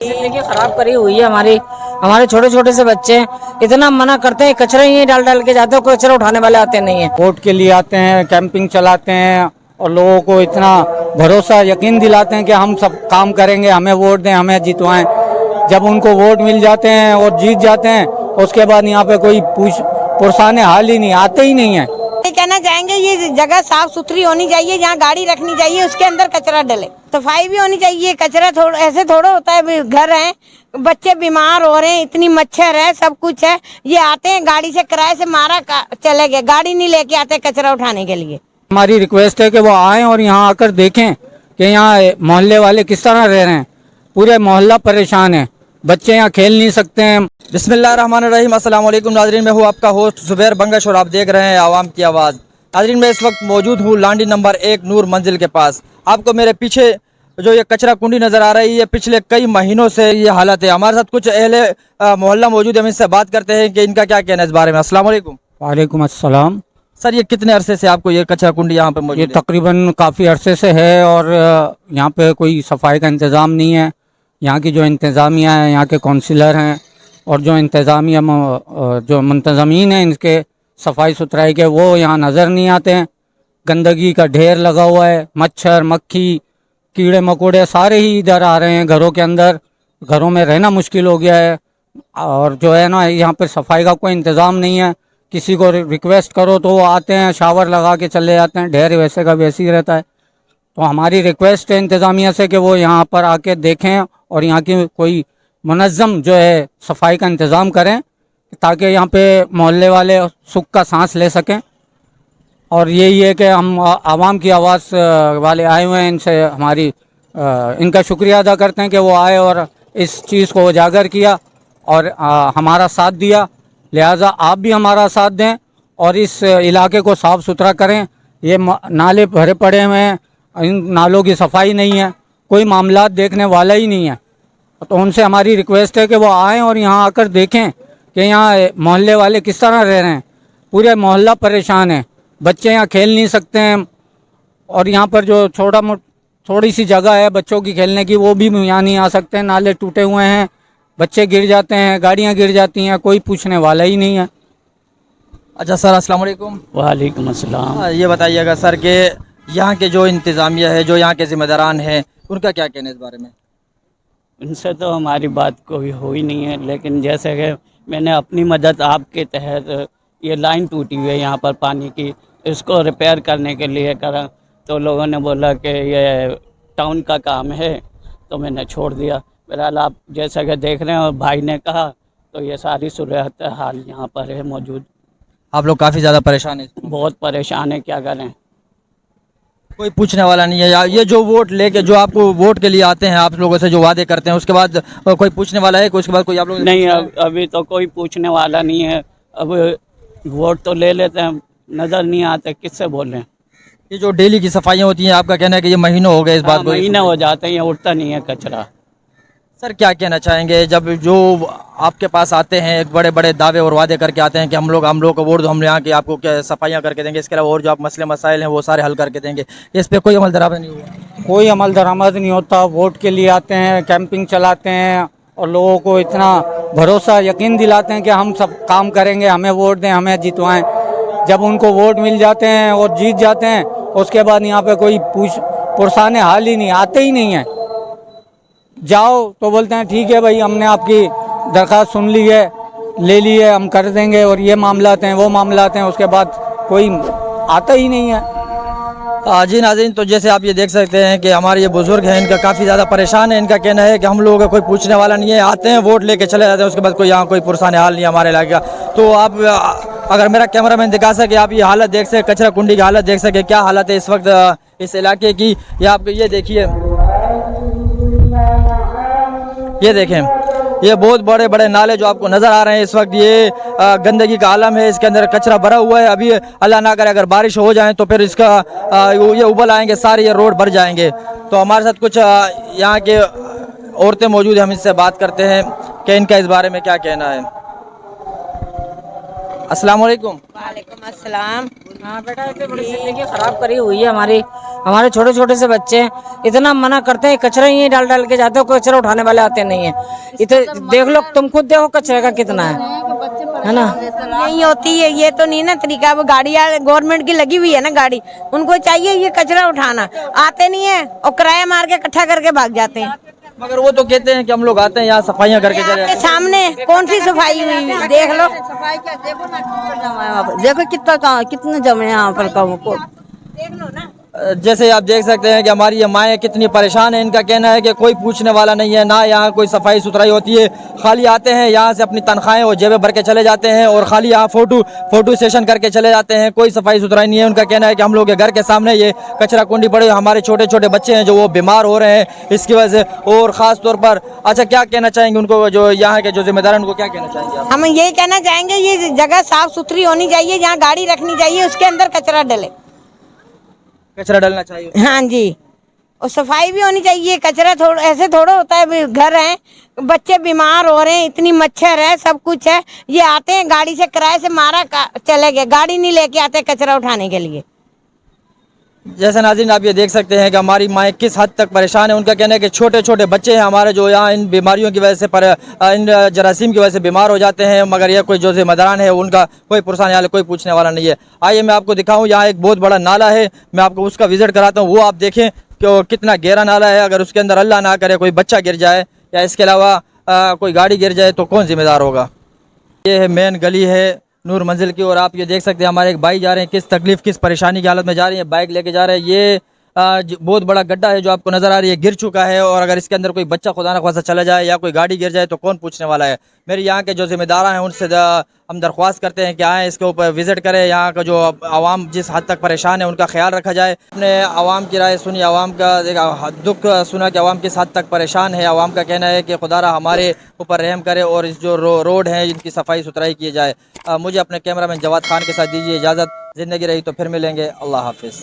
जिंदगी खराब करी हुई है हमारी। हमारे छोटे छोटे से बच्चे इतना मना करते हैं, कचरा ही डाल डाल के जाते हैं, कोई कचरा उठाने वाले आते नहीं है। वोट के लिए आते हैं, कैंपिंग चलाते हैं और लोगों को इतना भरोसा यकीन दिलाते हैं कि हम सब काम करेंगे, हमें वोट दें, हमें जितवाएं। जब उनको वोट मिल जाते हैं और जीत जाते हैं, उसके बाद यहाँ पे कोई पुरसाने हाल ही नहीं, आते ही नहीं है। ये कहना चाहेंगे ये जगह साफ सुथरी होनी चाहिए, जहाँ गाड़ी रखनी चाहिए उसके अंदर कचरा डले, सफाई भी होनी चाहिए। कचरा थोड़ा ऐसे थोड़ा होता है, घर है, बच्चे बीमार हो रहे हैं, इतनी मच्छर है, सब कुछ है। ये आते हैं गाड़ी से किराए से मारा चले गए, गाड़ी नहीं लेके आते कचरा उठाने के लिए। हमारी रिक्वेस्ट है कि वो आएं और यहाँ आकर देखें कि यहाँ मोहल्ले वाले किस तरह रह रहे हैं। पूरे मोहल्ला परेशान है, बच्चे यहाँ खेल नहीं सकते हैं। बिस्मिल्लाहिर्रहमानिर्रहीम, अस्सलाम वालेकुम नाजरीन, मैं हूँ आपका होस्ट जुबैर बंगश और आप देख रहे हैं आवाम की आवाज़। नाजरीन, मैं इस वक्त मौजूद हूँ लांडी नंबर 1 नूर मंजिल के पास। आपको मेरे पीछे जो ये कचरा कुंडी नज़र आ रही है, पिछले कई महीनों से ये हालत है। हमारे साथ कुछ अहले मोहल्ला मौजूद है, हम इनसे बात करते हैं कि इनका क्या कहना है इस बारे में। अस्सलाम वालेकुम। वालेकुम अस्सलाम। सर, ये कितने अरसे से आपको ये कचरा कुंडी यहाँ पे मौजूद ये है? तकरीबन काफ़ी अरसे से है और यहाँ पे कोई सफाई का इंतज़ाम नहीं है। यहाँ की जो इंतज़ामिया है, यहाँ के काउंसिलर हैं और जो इंतज़ामिया जो मुंतज़मीन हैं इनके सफाई सुथराई के, वो यहाँ नज़र नहीं आते हैं। गंदगी का ढेर लगा हुआ है, मच्छर मक्खी कीड़े मकोड़े सारे ही इधर आ रहे हैं घरों के अंदर। घरों में रहना मुश्किल हो गया है और जो है ना, यहाँ पर सफाई का कोई इंतज़ाम नहीं है। किसी को रिक्वेस्ट करो तो वो आते हैं, शावर लगा के चले जाते हैं, ढेर वैसे का वैसे ही रहता है। तो हमारी रिक्वेस्ट है इंतज़ामिया से कि वो यहाँ पर आके देखें और यहाँ की कोई मुनज़्ज़म जो है सफाई का इंतज़ाम करें, ताकि यहाँ पे मोहल्ले वाले सुख का सांस ले सकें। और यही है कि हम आवाम की आवाज़ वाले आए हुए हैं, इनसे हमारी इनका शुक्रिया अदा करते हैं कि वो आए और इस चीज़ को उजागर किया और हमारा साथ दिया। लिहाजा आप भी हमारा साथ दें और इस इलाके को साफ़ सुथरा करें। ये नाले भरे पड़े हुए हैं, इन नालों की सफाई नहीं है, कोई मामलात देखने वाला ही नहीं है। तो उनसे हमारी रिक्वेस्ट है कि वो आएँ और यहाँ आकर देखें कि यहाँ मोहल्ले वाले किस तरह रह रहे हैं। पूरे मोहल्ला परेशान है, बच्चे यहाँ खेल नहीं सकते हैं और यहाँ पर जो थोड़ी सी जगह है बच्चों की खेलने की, वो भी यहाँ नहीं आ सकते हैं। नाले टूटे हुए हैं, बच्चे गिर जाते हैं, गाड़ियाँ गिर जाती हैं, कोई पूछने वाला ही नहीं है। अच्छा सर, अस्सलाम वालेकुम। वालेकुम अस्सलाम। ये बताइएगा सर कि यहाँ के जो इंतज़ामिया है, जो यहाँ के ज़िम्मेदारान हैं, उनका क्या कहना है इस बारे में? इनसे तो हमारी बात कोई हो ही नहीं है, लेकिन जैसे कि मैंने अपनी मदद आपके तहत, ये लाइन टूटी हुई है यहाँ पर पानी की, इसको रिपेयर करने के लिए करा, तो लोगों ने बोला कि ये टाउन का काम है, तो मैंने छोड़ दिया। बहरहाल आप जैसा कि देख रहे हैं और भाई ने कहा, तो ये सारी सूरत हाल यहाँ पर है मौजूद। आप लोग काफ़ी ज़्यादा परेशान हैं? बहुत परेशान है, क्या करें। कोई पूछने वाला नहीं है? ये जो वोट लेके जो आपको वोट के लिए आते हैं, आप लोगों से जो वादे करते हैं, उसके बाद कोई पूछने वाला है? कोई उसके बाद कोई आप लोग नहीं, अभी तो कोई पूछने वाला नहीं है। अब वोट तो ले लेते हैं, नज़र नहीं आते, किससे बोलें। ये जो डेली की सफाइयाँ होती हैं, आपका कहना है कि ये महीनों हो गए इस बात को? महीने हो जाते हैं, ये उठता नहीं है कचरा। सर, क्या कहना चाहेंगे जब जो आपके पास आते हैं, एक बड़े बड़े दावे और वादे करके आते हैं कि हम लोग को वोट दो, हम यहाँ की आपको क्या सफाइयाँ करके देंगे, इसके अलावा और जो आप मसले मसाइल हैं वो सारे हल करके देंगे, इस पर कोई अमल दरामद नहीं हुआ? कोई अमल दरामद नहीं होता। वोट के लिए आते हैं, कैंपिंग चलाते हैं और लोगों को इतना भरोसा यकीन दिलाते हैं कि हम सब काम करेंगे, हमें वोट दें, हमें जितवाएं। जब उनको वोट मिल जाते हैं और जीत जाते हैं, उसके बाद यहाँ पे कोई पुरसाने हाल ही नहीं, आते ही नहीं है। जाओ तो बोलते हैं ठीक है भाई, हमने आपकी दरख्वास्त सुन ली है, ले ली है, हम कर देंगे, और ये मामलात हैं वो मामलात हैं, उसके बाद कोई आता ही नहीं है। जी नाज़रीन, तो जैसे आप ये देख सकते हैं कि हमारे ये बुज़ुर्ग हैं, इनका काफ़ी ज़्यादा परेशान है। इनका कहना है कि हम लोगों का कोई पूछने वाला नहीं है, आते हैं वोट लेके चले जाते हैं, उसके बाद कोई यहाँ कोई पुरसाने हाल नहीं है हमारे इलाके का। तो आप अगर मेरा कैमरा मैन दिखा सके, आप ये हालत देख सके, कचरा कुंडी की हालत देख सके, क्या हालत है इस वक्त इस इलाके की। ये देखिए, ये देखें, ये बहुत बड़े बड़े नाले जो आपको नज़र आ रहे हैं इस वक्त, ये गंदगी का आलम है, इसके अंदर कचरा भरा हुआ है। अभी अल्लाह ना करे अगर बारिश हो जाए तो फिर इसका ये उबल आएंगे, सारे ये रोड भर जाएंगे। तो हमारे साथ कुछ यहाँ के औरतें मौजूद हैं, हम इससे बात करते हैं कि इनका इस बारे में क्या कहना है। अस्सलाम वालेकुम। वालेकुम अस्सलाम। हाँ बेटा, इतनी बड़ी जिंदगी खराब करी हुई है हमारी। हमारे छोटे छोटे से बच्चे हैं, इतना मना करते हैं, कचरा ही डाल डाल के जाते हो, कोई कचरा उठाने वाले आते नहीं है। इतने देख लो, तुम खुद देखो कचरे का कितना है ना। नहीं होती है ये तो नहीं ना तरीका। वो गाड़ी गवर्नमेंट की लगी हुई है ना गाड़ी, उनको चाहिए ये कचरा उठाना, आते नहीं है और किराया मार के इकट्ठा करके भाग जाते हैं। मगर वो तो कहते हैं कि हम लोग आते हैं यहाँ सफाइयाँ करके चले आपके जाते सामने कौन सी सफाई हुई है? देख लो, सफाई क्या देखो ना, कितना जमा है वहाँ पर। देखो कितने जमे हैं यहाँ पर कम को। देख लो ना। हैं। जैसे आप देख सकते हैं कि हमारी ये माएँ कितनी परेशान हैं। इनका कहना है कि कोई पूछने वाला नहीं है, ना यहाँ कोई सफाई सुथराई होती है। खाली आते हैं यहाँ से अपनी तनख्वाहें और जेबें भर के चले जाते हैं और खाली यहाँ फोटो सेशन करके चले जाते हैं। कोई सफाई सुथराई नहीं है। उनका कहना है कि हम लोग के घर के सामने ये कचरा कुंडी पड़े, हमारे छोटे छोटे बच्चे हैं जो वो बीमार हो रहे हैं इसकी वजह से। और ख़ास तौर पर अच्छा क्या कहना चाहेंगे उनको, जो यहाँ के जो जिम्मेदार हैं उनको क्या कहना चाहेंगे आप? हम यही कहना चाहेंगे ये जगह साफ सुथरी होनी चाहिए, जहाँ गाड़ी रखनी चाहिए उसके अंदर कचरा डले। कचरा डलना चाहिए। हाँ जी, और सफाई भी होनी चाहिए। कचरा थोड़ा ऐसे थोड़ा होता है, घर है, बच्चे बीमार हो रहे हैं, इतनी मच्छर है, सब कुछ है। ये आते हैं गाड़ी से, किराए से मारा चले गए, गाड़ी नहीं लेके आते कचरा उठाने के लिए। जैसे नाज़रीन आप ये देख सकते हैं कि हमारी माएँ किस हद तक परेशान है। उनका कहना है कि छोटे छोटे बच्चे हैं हमारे जो यहाँ इन बीमारियों की वजह से इन जरासीम की वजह से बीमार हो जाते हैं, मगर यह कोई जो जिम्मेदारान है उनका कोई पुरसान हाल, कोई पूछने वाला नहीं है। आइए मैं आपको दिखाऊं, यहाँ एक बहुत बड़ा नाला है, मैं आपको उसका विजिट कराता हूँ। वो आप देखें कि वो कितना गहरा नाला है। अगर उसके अंदर अल्लाह ना करे कोई बच्चा गिर जाए या इसके अलावा कोई गाड़ी गिर जाए तो कौन जिम्मेदार होगा। ये है मेन गली है नूर मंजिल की, और आप ये देख सकते हैं हमारे एक भाई जा रहे हैं, किस तकलीफ किस परेशानी की हालत में जा रही है, बाइक लेके जा रहे हैं। ये बहुत बड़ा गड्ढा है जो आपको नज़र आ रही है, गिर चुका है। और अगर इसके अंदर कोई बच्चा खुदा न खासा चला जाए या कोई गाड़ी गिर जाए तो कौन पूछने वाला है। मेरे यहाँ के जो जिम्मेदार हैं उनसे हम दरख्वास्त करते हैं कि आएँ, इसके ऊपर विज़िट करें। यहाँ का जो आवाम जिस हद तक परेशान है उनका ख्याल रखा जाए। अपने आवाम की राय सुनी, आवाम का दुख सुना कि आवाम किस हद तक परेशान है। आवाम का कहना है कि खुदारा हमारे ऊपर रहम करे और इस जो रोड है इनकी सफाई सुथराई की जाए। मुझे अपने कैमरामैन जवाद खान के साथ दीजिए इजाज़त। ज़िंदगी रही तो फिर मिलेंगे। अल्लाह हाफिज़।